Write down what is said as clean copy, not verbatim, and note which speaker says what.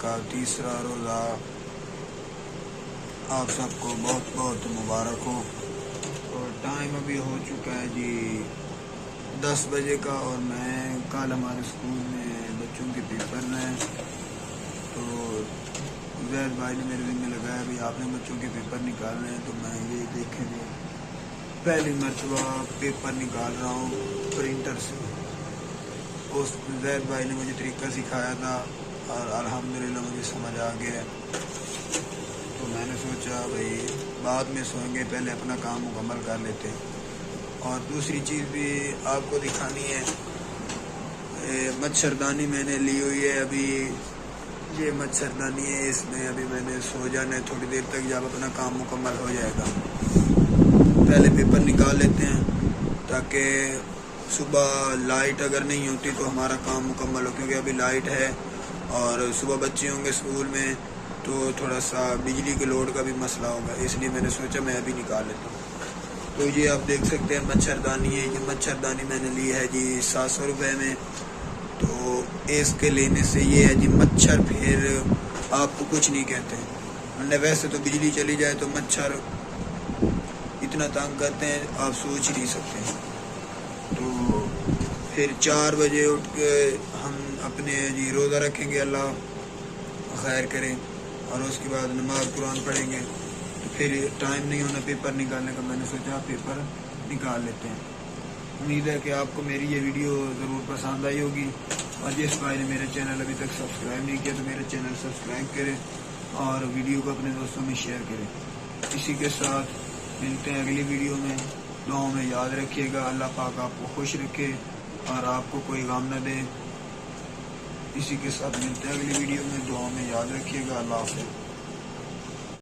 Speaker 1: کا تیسرا روزہ آپ سب کو بہت بہت مبارک ہو۔ اور ٹائم ابھی ہو چکا ہے جی 10 بجے کا، اور میں کل ہمارے اسکول میں بچوں کے پیپر ہیں، تو زید بھائی نے میرے ذمہ لگایا بھائی آپ نے بچوں کے پیپر نکالنے ہیں، تو میں یہ دیکھیں گے پہلی مرتبہ پیپر نکال رہا ہوں پرنٹر سے۔ اس زید بھائی نے مجھے طریقہ سکھایا تھا اور الحمدللہ مجھے سمجھ آ گیا، تو میں نے سوچا بھائی بعد میں سوئیں گے، پہلے اپنا کام مکمل کر لیتے ہیں۔ اور دوسری چیز بھی آپ کو دکھانی ہے، مچھردانی میں نے لی ہوئی ہے، ابھی یہ مچھردانی ہے، اس میں ابھی میں نے سو جانا ہے تھوڑی دیر تک، جب اپنا کام مکمل ہو جائے گا۔ پہلے پیپر نکال لیتے ہیں تاکہ صبح لائٹ اگر نہیں ہوتی تو ہمارا کام مکمل ہو، کیونکہ ابھی لائٹ ہے اور صبح بچے ہوں گے اسکول میں تو تھوڑا سا بجلی کے لوڈ کا بھی مسئلہ ہوگا، اس لیے میں نے سوچا میں ابھی نکال لیتا ہوں۔ تو یہ آپ دیکھ سکتے ہیں مچھردانی ہے، یہ مچھردانی میں نے لی ہے جی 700 روپے میں۔ تو اس کے لینے سے یہ ہے جی مچھر پھر آپ کو کچھ نہیں کہتے ہیں، ویسے تو بجلی چلی جائے تو مچھر اتنا تنگ کرتے ہیں آپ سوچ ہی نہیں سکتے۔ تو پھر 4 بجے اٹھ کے ہم اپنے جی روزہ رکھیں گے، اللہ خیر کرے، اور اس کے بعد نماز قرآن پڑھیں گے، تو پھر ٹائم نہیں ہونا پیپر نکالنے کا، میں نے سوچا پیپر نکال لیتے ہیں۔ امید ہے کہ آپ کو میری یہ ویڈیو ضرور پسند آئی ہوگی، اور جس بھائی نے میرے چینل ابھی تک سبسکرائب نہیں کیا تو میرے چینل سبسکرائب کریں اور ویڈیو کو اپنے دوستوں میں شیئر کریں۔ اسی کے ساتھ ملتے ہیں اگلی ویڈیو میں، دعاؤں میں یاد رکھیے گا، اللہ پاک آپ کو خوش رکھے اور آپ کو کوئی غم نہ دے۔ اسی کے ساتھ ملتے ہیں اگلی ویڈیو میں، دعاؤں میں یاد رکھیے گا، اللہ حافظ۔